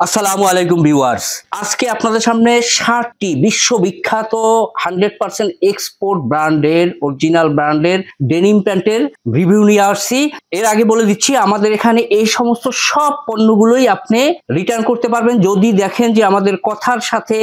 আসসালামু আলাইকুম ভিউয়ার্স, আজকে আপনাদের সামনে 60টি বিশ্ববিখ্যাত 100% এক্সপোর্ট ব্র্যান্ডের অরিজিনাল ব্র্যান্ডের ডেনিম প্যান্টের রিভিউ নিয়ে আসছি। এর আগে বলে দিচ্ছি, আমাদের এখানে এই সমস্ত সব পণ্যগুলোই আপনি রিটার্ন করতে পারবেন যদি দেখেন যে আমাদের কথার সাথে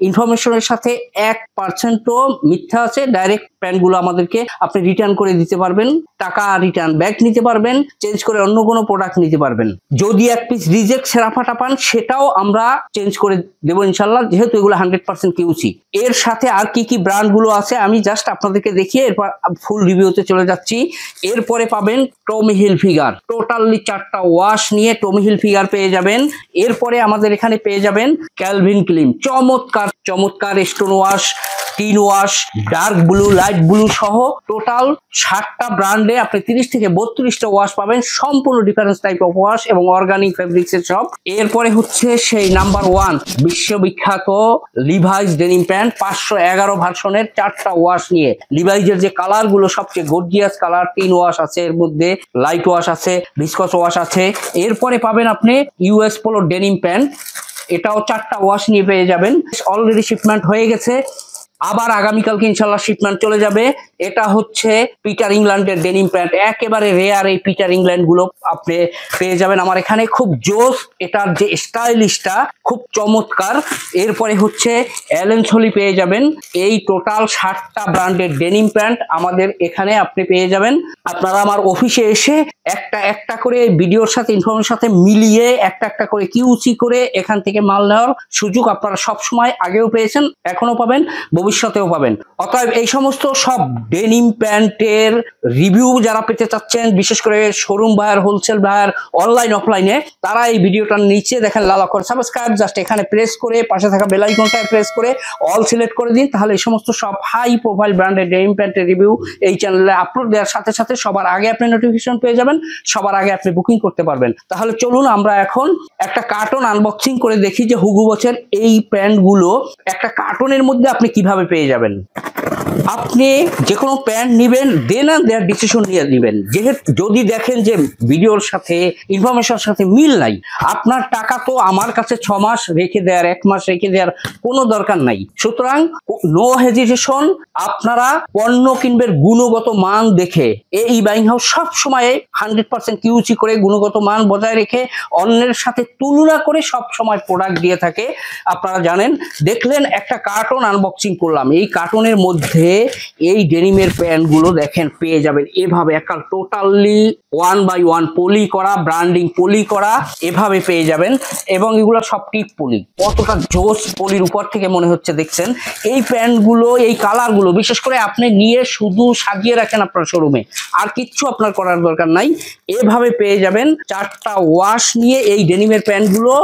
ইনফরমেশনের সাথে 1%ও মিথ্যা আছে। ডাইরেক্ট প্যান্টগুলো আমাদেরকে আপনি রিটার্ন করে দিতে পারবেন, টাকা রিটার্ন ব্যাক নিতে পারবেন, চেঞ্জ করে অন্য কোনো প্রোডাক্ট নিতে পারবেন। যদি এক পিস রিজেক্ট সেরাফাটা পান সেটাও আমরা চেঞ্জ করে দেবো ইনশাল্লাহ, যেহেতু এগুলো 100% কিউসি। এর সাথে আর কি কি ব্র্যান্ডগুলো আছে আমি জাস্ট আপনাদেরকে দেখিয়ে এরপর ফুল রিভিউতে চলে যাচ্ছি। এরপরে পাবেন টমি হিলফিগার, টোটালি 4টা ওয়াশ নিয়ে টমি হিলফিগার পেয়ে যাবেন। এরপরে আমাদের এখানে পেয়ে যাবেন ক্যালভিন ক্লিন, চমৎকার চমৎকার stone wash, tin wash, dark blue, light blue সহ টোটাল 60টা ব্র্যান্ডে আপনি 30 থেকে 32টা ওয়াশ পাবেন, সম্পূর্ণ ডিফারেন্স টাইপ অফ ওয়াশ এবং অর্গানিক ফেব্রিক্স এর সব। এরপরে হচ্ছে সেই নাম্বার 1 বিশ্ববিখ্যাত লিভাইস ডেনিম প্যান্ট 511 ভার্সনের 4টা ওয়াশ নিয়ে। লিভাইজের যে কালার গুলো সবচেয়ে গর্জিয়াস কালার, টিন ওয়াশ আছে, এর মধ্যে লাইট ওয়াশ আছে, ভিসকস ওয়াশ আছে। এরপরে পাবেন আপনি ইউএস পোলো ডেনিম প্যান্ট, এটাও 4টা ওয়াশ নিয়ে পেয়ে যাবেন। অলরেডি শিপমেন্ট হয়ে গেছে, আবার আগামীকালকে ইনশাল্লাহ শিপমেন্ট চলে যাবে। এটা হচ্ছে পিটার ইংল্যান্ডের ডেনিম প্যান্ট, একেবারে রেয়ার এই পিটার ইংল্যান্ড গুলো আপনি পেয়ে যাবেন আমার এখানে, খুব জোস, এটার যে স্টাইলিশটা খুব চমৎকার। এরপরে হচ্ছে অ্যালেন সলি পেয়ে যাবেন। এই টোটাল 60টা ব্র্যান্ডের ডেনিম প্যান্ট আমাদের এখানে আপনি পেয়ে যাবেন। আপনারা আমার অফিসে এসে একটা একটা করে ভিডিওর সাথে ইনফরমেশনের সাথে মিলিয়ে একটা একটা করে কিউসি করে এখান থেকে মাল নেওয়ার সুযোগ আপনারা সবসময় আগেও পেয়েছেন, এখনো পাবেন, ভবিষ্যতেও পাবেন। অতএব এই সমস্ত সব ডেনিম প্যান্টের রিভিউ যারা পেতে চাচ্ছেন, বিশেষ করে showroom buyer, wholesale buyer, online অফলাইনে, তারা এই ভিডিওটার নিচে দেখেন লাল অক্ষরে সাবস্ক্রাইব, জাস্ট এখানে প্রেস করে পাশে থাকা বেল আইকনটায় প্রেস করে অল সিলেক্ট করে দিন। তাহলে এই সমস্ত সব হাই প্রোফাইল ব্র্যান্ডের ডেনিম প্যান্টের রিভিউ এই চ্যানেলে আপলোড দেওয়ার সাথে সাথে সবার আগে আপনি নোটিফিকেশন পেয়ে যাবেন, সবার আগে আপনি বুকিং করতে পারবেন। তাহলে চলুন আমরা এখন একটা কার্টন আনবক্সিং করে দেখি যে হুগু বসের এই প্যান্টগুলো একটা কার্টনের মধ্যে আপনি কিভাবে পেয়ে যাবেন। আপনি যে কোনো প্যান্ট নেবেন, দেন আর দেয়ার ডিসিশন নিয়ে নেবেন। যেহেতু যদি দেখেন যে ভিডিওর সাথে ইনফরমেশনের সাথে মিল নাই, আপনার টাকা তো আমার কাছে 6 মাস রেখে দেওয়ার, 1 মাস রেখে দেওয়ার কোনো দরকার নাই। সুতরাং নো হেজিটেশন, আপনারা পণ্য কিনবেন গুণগত মান দেখে। এই বাইং হাউস সবসময় 100% কিউসি করে গুণগত মান বজায় রেখে অন্যের সাথে তুলনা করে সব সময় প্রোডাক্ট দিয়ে থাকে, আপনারা জানেন। দেখলেন একটা কার্টন আনবক্সিং করলাম, এই কার্টনের মধ্যে এই ডেনিমের প্যান্ট গুলো দেখেন পেয়ে যাবেন এভাবে একটা টোটালি 1 বাই 1 পলি করা, ব্র্যান্ডিং পলি করা, এভাবে পেয়ে যাবেন। এবং এগুলো সব টিপ পলি, কতটা জোস পলির উপর থেকে মনে হচ্ছে দেখছেন। এই প্যান্ট গুলো, এই কালার গুলো বিশেষ করে আপনি নিয়ে শুধু সাজিয়ে রাখেন আপনার শোরুমে, আর কিচ্ছু আপনার করার দরকার নাই। এভাবে পেয়ে যাবেন 4টা ওয়াশ নিয়ে এই ডেনিমের প্যান্ট গুলো।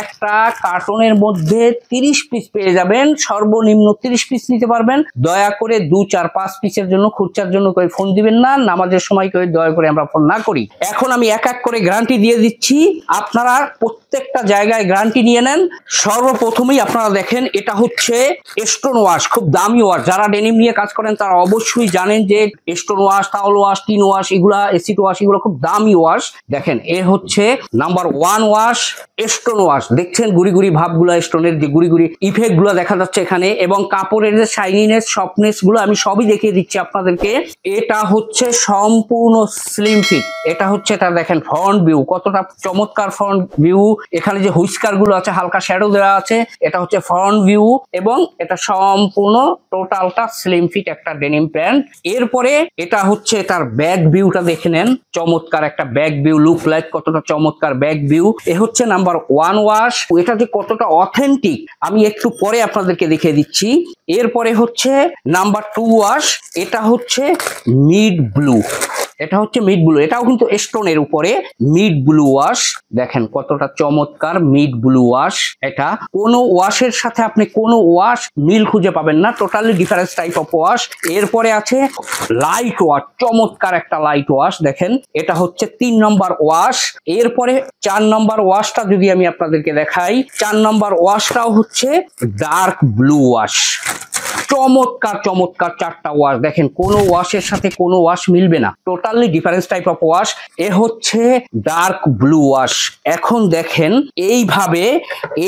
একটা কার্টনের মধ্যে 30 পিস পেয়ে যাবেন, সর্বনিম্ন 30 পিস নিতে পারবেন। দয়া করে 2, 4, 5 পিসের জন্য, খুচরার জন্য করে ফোন দিবেন না, নামাজের সময় করে দয়া করে আমরা ফোন না করি। এখন আমি এক এক করে গ্যারান্টি দিয়ে দিচ্ছি, আপনারা প্রত্যেকটা জায়গায় গ্যারান্টি নিয়ে নেন। সর্বপ্রথমেই আপনারা দেখেন এটা হচ্ছে স্টোন ওয়াশ, খুব দামি ওয়াশ। যারা ডেনিম নিয়ে কাজ করেন তারা অবশ্যই জানেন যে stone wash, towel wash, tin wash, এগুলা এসিড ওয়াশ, এগুলো খুব দামি ওয়াশ। দেখেন এ হচ্ছে নাম্বার 1 ওয়াশ, স্টোন ওয়াশ। দেখছেন গুড়ি গুড়ি ভাবগুলা, স্টোনের যে গুড়ি গুড়ি ইফেক্ট গুলা দেখা যাচ্ছে এখানে, এবং কাপড়ের যে শাইনিনেস, সফটনেস গুলো আমি সবই দেখিয়ে দিচ্ছি আপনাদেরকে। এটা হচ্ছে সম্পূর্ণ স্লিম ফিট। এটা হচ্ছে, এটা দেখেন ফ্রন্ট ভিউ, কতটা চমৎকার ফ্রন্ট ভিউ। এখানে যে হুইস্কার গুলো আছে, হালকা শ্যাডো দেওয়া আছে, এটা হচ্ছে ফ্রন্ট ভিউ। এবং এটা সম্পূর্ণ টোটালটা স্লিম ফিট একটা ডেনিম প্যান্ট। এরপরে এটা হচ্ছে তার ব্যাক ভিউটা দেখে নেন, চমৎকার একটা ব্যাক ভিউ, লুক লাইক কতটা চমৎকার ব্যাক ভিউ। এ হচ্ছে নাম্বার 1 ওয়াশ। এটা যে কতটা অথেন্টিক আমি একটু পরে আপনাদেরকে দেখিয়ে দিচ্ছি। এরপরে হচ্ছে নাম্বার 2 ওয়াশ, এটা হচ্ছে মিড ব্লু। এটা হচ্ছে মিড ব্লু, এটাও কিন্তু স্টোনের উপরে মিড ব্লু ওয়াশ। দেখেন কতটা চমৎকার মিড ব্লু ওয়াশ। এটা কোনো ওয়াশের সাথে আপনি কোনো ওয়াশ মিল খুঁজে পাবেন না, totally difference type of wash. এরপরে আছে লাইট ওয়াশ, চমৎকার একটা লাইট ওয়াশ। দেখেন এটা হচ্ছে 3 নম্বর ওয়াশ। এরপরে 4 নম্বর ওয়াশটা যদি আমি আপনাদেরকে দেখাই, 4 নম্বর ওয়াশটাও হচ্ছে ডার্ক ব্লু ওয়াশ। চমৎকার চমৎকার 4টা ওয়াশ। দেখেন কোনো ওয়াশের সাথে কোনো ওয়াশ মিলবে না, total totally difference type of wash. এ হচ্ছে ডার্ক ব্লু ওয়াশ। এখন দেখেন এইভাবে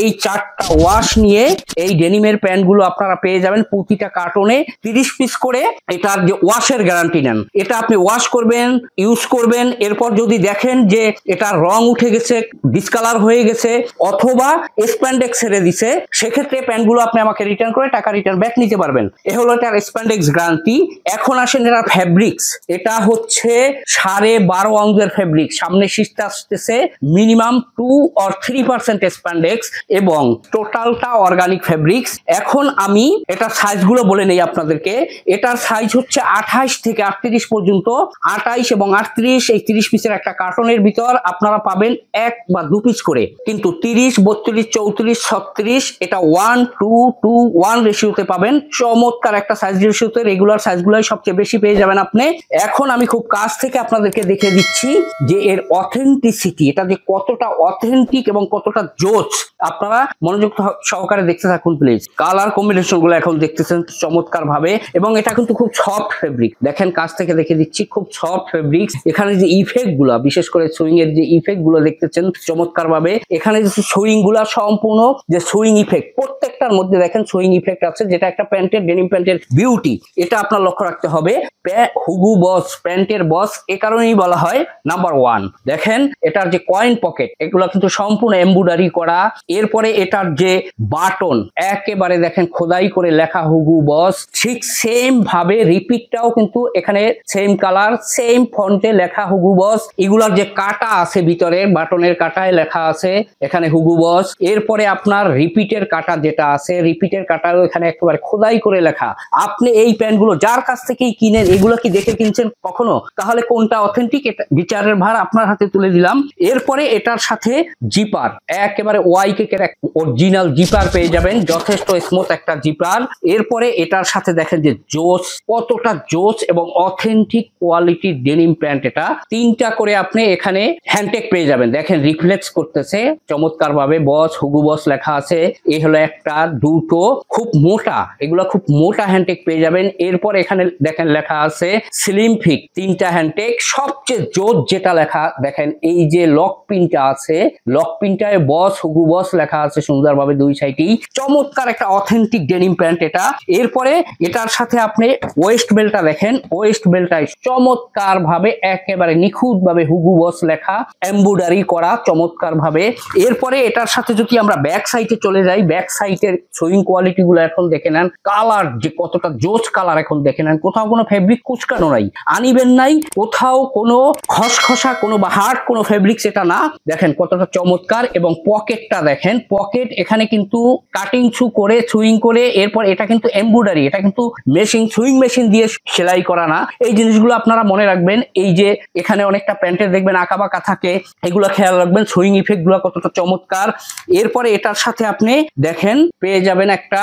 এই 4টা ওয়াশ নিয়ে এই ডেনিমের প্যান্টগুলো আপনারা পেয়ে যাবেন প্রতিটা কার্টনে 30 পিস করে। এটার যে ওয়াশের গ্যারান্টি নেন, এটা আপনি ওয়াশ করবেন, ইউজ করবেন, এরপর যদি দেখেন যে এটার রং উঠে গেছে, ডিসকালার হয়ে গেছে অথবা স্প্যান্ডেক্স ছেড়ে দিছে, সেক্ষেত্রে প্যান্টগুলো আপনি আমাকে রিটার্ন করে টাকা রিটার্ন ব্যাক নিতে পারবেন। এ হলো এটার স্প্যান্ডেক্স গ্যারান্টি। এখন আসেন এটার ফ্যাব্রিক্স। এটা হচ্ছে 12.5 আউন্সের ফ্যাব্রিক, সামনে শীতটা আসতেছে, মিনিমাম 2 or 3% স্প্যান্ডেক্স এবং টোটালটা অর্গানিক ফ্যাব্রিক্স। এখন আমি এটার সাইজগুলো বলে নেই আপনাদেরকে। এটার সাইজ হচ্ছে 28 থেকে 38 পর্যন্ত। 28 এবং 38 এই 30 পিসের একটা কার্টনের ভিতর আপনারা পাবেন 1 বা 2 পিস করে, কিন্তু 30, 32, 34, 36 এটা 1:2:1 রেশিওতে পাবেন। চমৎকার একটা সাইজ রেশিওতে, রেগুলার সাইজগুলোই সবচেয়ে বেশি পেয়ে যাবেন আপনি। এখন আমি খুব কাছ থেকে আপনাদেরকে দেখে দিচ্ছি যে এর অথেন্টিসিটি, এটা যে কতটা অথেন্টিক এবং কতটা জোস। আপনারা মনোযোগ সহকারে দেখতে থাকুন প্লিজ। কালার কম্বিনেশন গুলো এখন দেখতেছেন চমৎকার ভাবে, এবং এটা কিন্তু খুব সফট ফেব্রিক। দেখেন কাছ থেকে দেখে দিচ্ছি, খুব সফট ফেব্রিক। এখানে যে ইফেক্ট গুলা, বিশেষ করে সুইং এর যে ইফেক্ট গুলো দেখতেছেন চমৎকার ভাবে। এখানে যে সুইং গুলা সম্পূর্ণ যে সুইং ইফেক্ট, প্রত্যেকটার মধ্যে দেখেন সুইং ইফেক্ট আছে, যেটা একটা প্যান্টের, ডেনিম প্যান্টের বিউটি। এটা আপনার লক্ষ্য রাখতে হবে। হুগু বস, প্যান্টের বস এ কারণেই বলা হয় নাম্বার 1। দেখেন এটার যে কয়েন পকেট, এগুলো কিন্তু সম্পূর্ণ এমব্রয়ডারি করা। এরপরে এটার যে বাটন, একেবারে দেখেন খোদাই করে লেখা হুগু বস। ঠিক সেম ভাবে রিপিটটাও কিন্তু এখানে সেম কালার, সেম ফন্টে লেখা হুগু বস। এগুলার যে কাটা আছে ভিতরে, বাটনের কাটায় লেখা আছে এখানে হুগু বস। এরপরে আপনার রিপিটের কাটা যেটা আছে, রিপিটের কাটাও এখানে একেবারে খোদাই করে লেখা। আপনি এই প্যান্টগুলো যার কাছ থেকেই কিনেন, এগুলো কি দেখে কিনছেন কখনো? তাহলে কোনটা অথেন্টিক, এটা বিচারের ভার আপনার হাতে তুলে দিলাম। এরপরে এটার সাথে জিপার, একেবারে ওয়াইকেকের অরিজিনাল জিপার পেয়ে যাবেন, যথেষ্ট স্মুথ একটা জিপার। এরপরে এটার সাথে দেখেন যে জোস, কতটা জোস এবং অথেন্টিক কোয়ালিটির ডেনিম প্যান্ট। এটা 3টা করে আপনি এখানে হ্যান্ডটেক পেয়ে যাবেন। দেখেন রিফ্লেক্স করতেছে চমৎকার ভাবে, বস হুগু বস লেখা আছে। এই হলো একটা, দুটো খুব মোটা, এগুলো খুব মোটা হ্যান্ডটেক পেয়ে যাবেন। এরপর এখানে দেখেন লেখা আছে স্লিম ফিট, 3টা হ্যান্ডটেক। সবচেয়ে জোর যেটা লেখা দেখেন, এই যে লক পিনটা আছে, লক পিনটায় বস হুগু বস লেখা আছে সুন্দরভাবে 2 সাইডেই। চমৎকার একটা অথেন্টিক ডেনিম প্যান্ট এটা। এরপরে এটার সাথে আপনি ওয়েস্ট বেল্টটা দেখেন, ওয়েস্ট বেল্টটায় চমৎকার ভাবে একেবারে নিখুঁত ভাবে হুগু বস লেখা, এমব্রয়ডারি করা চমৎকার ভাবে। এরপরে এটার সাথে যদি আমরা ব্যাক সাইডে চলে যাই, ব্যাক সাইডের সুইং কোয়ালিটি গুলো এখন দেখে নেন। কালার যে কতটা জোস কালার এখন দেখে নেন। কোথাও কোনো ফেব্রিক কুচকানো নাই, আনিবেন নাই, কোথাও কোনো খসখসা কোনো বা হার্ড কোনো ফেব্রিক সেটা না। দেখেন কতটা চমৎকার। এবং পকেটটা দেখেন, পকেট এখানে কিন্তু কাটিং ছু করে, সুইং করে, এরপর এটা কিন্তু এমব্রয়ডারি, এটা কিন্তু মেশিন, সুইং মেশিন দিয়ে সেলাই করা না। এই জিনিসগুলো আপনারা মনে রাখবেন। এই যে এখানে অনেকটা প্যান্টের দেখবেন আঁকা বাঁকা থাকে, এগুলো খেয়াল রাখবেন। সুইং ইফেক্ট গুলো কতটা চমৎকার। এরপরে এটার সাথে আপনি দেখেন পেয়ে যাবেন একটা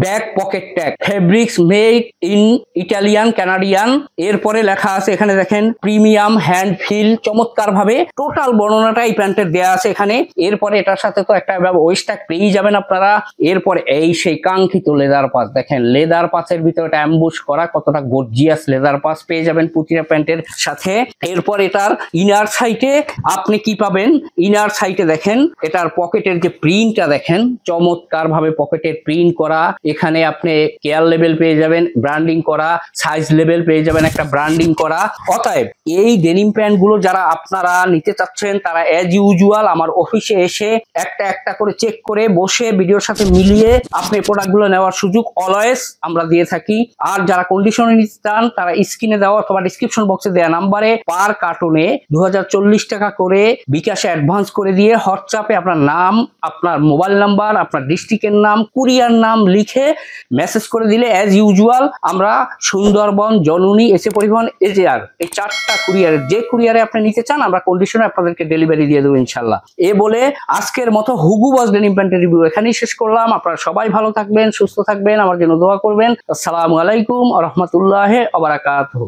back pocket tag, fabrics made in Italian Canadian. এরপরে লেখা আছে এখানে দেখেন প্রিমিয়াম হ্যান্ড ফিল, চমৎকার ভাবে টোটাল বর্ণনাটা এই প্যান্টের দেয়া আছে এখানে। এরপরে এটার সাথে তো একটা ওয়েস্ট ট্যাগ পেয়ে যাবেন আপনারা। এরপরে এই সেই কাঙ্ক্ষিত লেদার পাস, দেখেন লেদার পাসের ভিতরে এটা অ্যাম্বুশ করা, কতটা গর্জিয়াস লেদার পাস পেয়ে যাবেন প্রতিটা প্যান্টের সাথে। এরপর এটার ইনার সাইডে আপনি কি পাবেন, ইনার সাইডে দেখেন এটার পকেটের যে প্রিন্টটা দেখেন, চমৎকার ভাবে পকেটের প্রিন্ট করা। এখানে আপনি কেয়ার লেভেল পেয়ে যাবেন ব্র্যান্ডিং করা, সাইজ লেভেল পেয়ে যাবেন একটা ব্র্যান্ডিং করা। অতএব এই ডেনিম প্যান্ট গুলো যারা আপনারা নিতে চাচ্ছেন, তারা অ্যাজ ইউজুয়াল আমার অফিসে এসে একটা একটা করে চেক করে বসে ভিডিওর সাথে মিলিয়ে আপনি প্রোডাক্ট গুলো নেওয়ার সুযোগ অলওয়েজ আমরা দিয়ে থাকি। আর যারা কন্ডিশনে নিতে চান, তারা স্ক্রিনে দেওয়া অথবা ডিসক্রিপশন বক্সে দেওয়া নাম্বারে পার কার্টুনে 2040 টাকা করে বিকাশে অ্যাডভান্স করে দিয়ে হোয়াটসঅ্যাপে আপনার নাম, আপনার মোবাইল নাম্বার, আপনার ডিস্ট্রিক্টের নাম, কুরিয়ার নাম লিখে মেসেজ করে দিলে অ্যাজ ইউজুয়াল আমরা সুন্দরবন, জননী, এসে পরিবহন, এজেআর, এই 4টা কুরিয়ারে যে কুরিয়ারে আপনি নিতে চান আমরা কন্ডিশনে আপনাদেরকে ডেলিভারি দিয়ে দেবো ইনশাল্লাহ। এ বলে আজকের মতো হুগু বস ডেনিম প্যান্টের রিভিউ এখানেই শেষ করলাম। আপনারা সবাই ভালো থাকবেন, সুস্থ থাকবেন, আমার জন্য দোয়া করবেন। আসসালামু আলাইকুম ওয়া রাহমাতুল্লাহি ওয়া বারাকাতুহু।